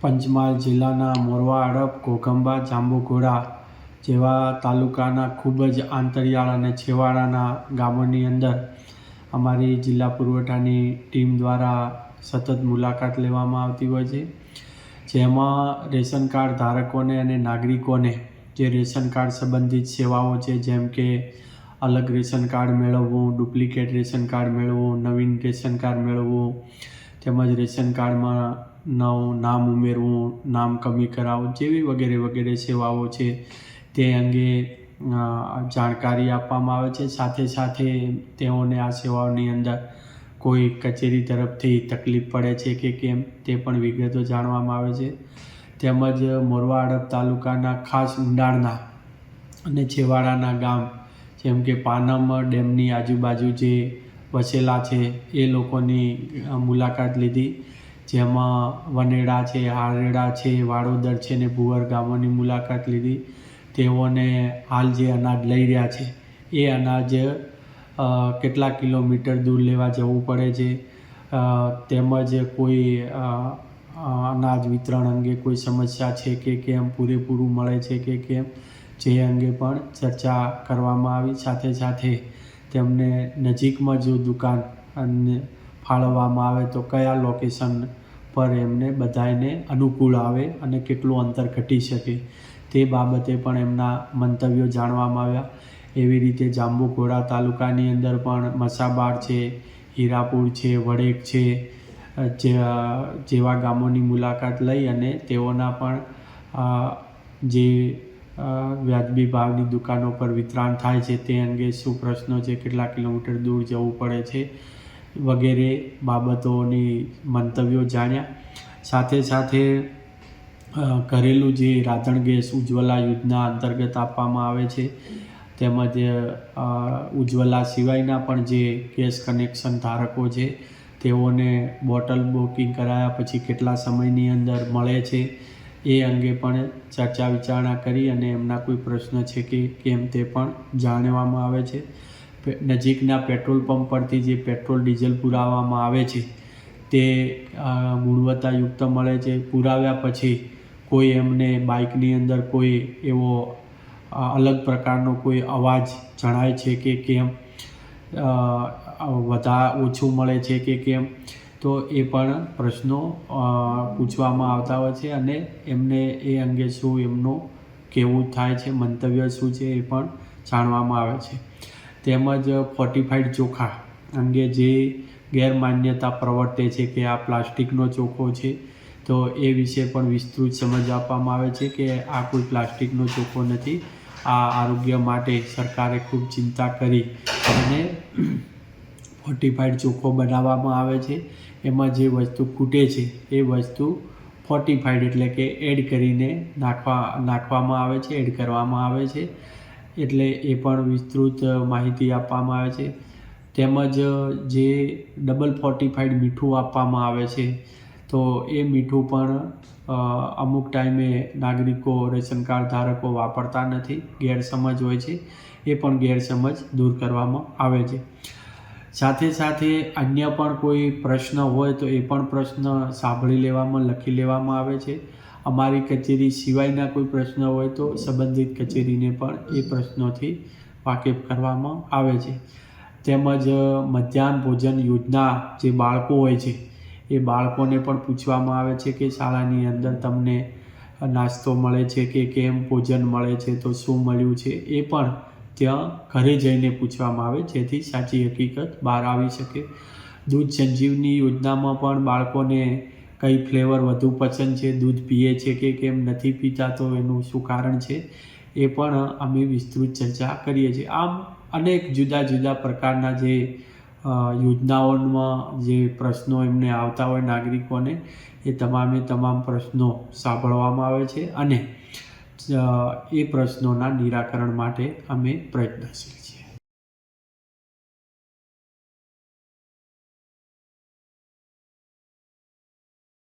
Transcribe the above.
પંચમહાલ જિલ્લાના મોરવા, હડપ, ઘોઘંબા, જાંબુઘોડા જેવા તાલુકાના ખૂબ જ આંતરિયાળ અને છેવાડાના ગામોની અંદર અમારી જિલ્લા પુરવઠાની ટીમ દ્વારા સતત મુલાકાત લેવામાં આવતી હોય છે, જેમાં રેશન કાર્ડ ધારકોને અને નાગરિકોને જે રેશન કાર્ડ સંબંધિત સેવાઓ છે, જેમ કે અલગ રેશન કાર્ડ મેળવવું, ડુપ્લિકેટ રેશન કાર્ડ મેળવવું, નવીન રેશન કાર્ડ મેળવવું, તેમજ રેશન કાર્ડમાં નવું નામ ઉમેરવું, નામ કમી કરાવવું જેવી વગેરે વગેરે સેવાઓ છે તે અંગે જાણકારી આપવામાં આવે છે. સાથે સાથે તેઓને આ સેવાઓની અંદર કોઈ કચેરી તરફથી તકલીફ પડે છે કે કેમ તે પણ વિગતો જાણવામાં આવે છે. તેમજ મોરવા, હડપ તાલુકાના ખાસ ઊંડાણના અને છેવાડાના ગામ જેમ કે પાનમ ડેમની આજુબાજુ જે વસેલા છે એ લોકોની મુલાકાત લીધી, જેમાં વનેડા છે, હારેડા છે, વાડોદર છે ને ભુવર ગામોની મુલાકાત લીધી. તેઓને હાલ જે અનાજ લઈ રહ્યા છે એ અનાજ કેટલા કિલોમીટર દૂર લેવા જવું પડે છે, તેમજ કોઈ અનાજ વિતરણ અંગે કોઈ સમસ્યા છે કે કેમ, પૂરેપૂરું મળે છે કે કેમ, જે અંગે પણ ચર્ચા કરવામાં આવી. સાથે સાથે તેમને નજીકમાં જો દુકાન ફાળવવામાં આવે તો કયા લોકેશન પર એમને બધાને અનુકૂળ આવે અને કેટલું અંતર ઘટી શકે તે બાબતે પણ એમના મંતવ્યો જાણવામાં આવ્યા. એવી રીતે જાંબુઘોડા તાલુકાની અંદર પણ મસાબાર છે, હીરાપુર છે, વડેક છે જેવા ગામોની મુલાકાત લઈ અને તેઓના પણ જે વ્યાજબી ભાવની દુકાનો પર વિતરણ થાય છે તે અંગે શું પ્રશ્નો છે, કેટલા કિલોમીટર દૂર જવું પડે છે વગેરે બાબતોની મંતવ્યો જાણ્યા. સાથે સાથે ઘરેલું જે રાંધણ ગેસ ઉજ્જવલા યોજના અંતર્ગત આપવામાં આવે છે, તેમજ ઉજ્જવલા સિવાયના પણ જે ગેસ કનેક્શન ધારકો છે તેઓને બોટલ બુકિંગ કરાયા પછી કેટલા સમયની અંદર મળે છે એ અંગે પણ ચર્ચા વિચારણા કરી અને એમના કોઈ પ્રશ્ન છે કે કેમ તે પણ જાણવામાં આવે છે. નજીકના પેટ્રોલ પંપ પરથી જે પેટ્રોલ ડીઝલ પુરાવવામાં આવે છે તે ગુણવત્તાયુક્ત મળે છે. પુરાવ્યા પછી કોઈ એમને બાઇકની અંદર કોઈ એવો અલગ પ્રકારનો કોઈ અવાજ જણાય છે કે કેમ, ઓછું મળે છે કે કેમ, તો એ પણ પ્રશ્નો પૂછવામાં આવતા હોય છે અને એમને એ અંગે શું એમનું કેવું થાય છે, મંતવ્ય શું છે એ પણ જાણવામાં આવે છે. તેમજ ફોર્ટિફાઈડ ચોખા અંગે જે ગેરમાન્યતા પ્રવર્તે છે કે આ પ્લાસ્ટિકનો ચોખ્ખો છે, તો એ વિશે પણ વિસ્તૃત સમજ આપવામાં આવે છે કે આ કોઈ પ્લાસ્ટિકનો ચોખ્ખો નથી. આ આરોગ્ય માટે સરકારે ખૂબ ચિંતા કરી અને ફોર્ટિફાઈડ ચોખ્ખો બનાવવામાં આવે છે. એમાં જે વસ્તુ ખૂટે છે એ વસ્તુ ફોર્ટિફાઈડ એટલે કે એડ કરીને નાખવામાં આવે છે, એડ કરવામાં આવે છે, એટલે એ પણ વિસ્તૃત માહિતી આપવામાં આવે છે. તેમજ જે ડબલ ફોર્ટિફાઈડ મીઠું આપવામાં આવે છે તો એ મીઠું પણ અમુક ટાઈમે નાગરિકો, રેશન કાર્ડ ધારકો વાપરતા નથી, ગેરસમજ હોય છે, એ પણ ગેરસમજ દૂર કરવામાં આવે છે. સાથે સાથે અન્ય પણ કોઈ પ્રશ્ન હોય તો એ પણ પ્રશ્ન સાંભળી લેવામાં, લખી લેવામાં આવે છે. અમારી કચેરી સિવાયના કોઈ પ્રશ્ન હોય તો સંબંધિત કચેરીને પણ એ પ્રશ્નોથી વાકેફ કરવામાં આવે છે. તેમજ મધ્યાહન ભોજન યોજના જે બાળકો હોય છે એ બાળકોને પણ પૂછવામાં આવે છે કે શાળાની અંદર તમને નાસ્તો મળે છે કે કેમ, ભોજન મળે છે તો શું મળ્યું છે એ પણ ત્યાં ઘરે જઈને પૂછવામાં આવે જેથી સાચી હકીકત બહાર આવી શકે. દૂધ સંજીવની યોજનામાં પણ બાળકોને કઈ ફ્લેવર વધુ પસંદ છે, દૂધ પીએ છે કે કેમ, નથી પીતા તો એનું શું કારણ છે એ પણ અમે વિસ્તૃત ચર્ચા કરીએ છીએ. આમ અનેક જુદા જુદા પ્રકારના જે યોજનાઓમાં જે પ્રશ્નો એમને આવતા હોય નાગરિકોને, એ તમામ પ્રશ્નો સાંભળવામાં આવે છે અને એ પ્રશ્નોના નિરાકરણ માટે અમે પ્રયત્નશીલ.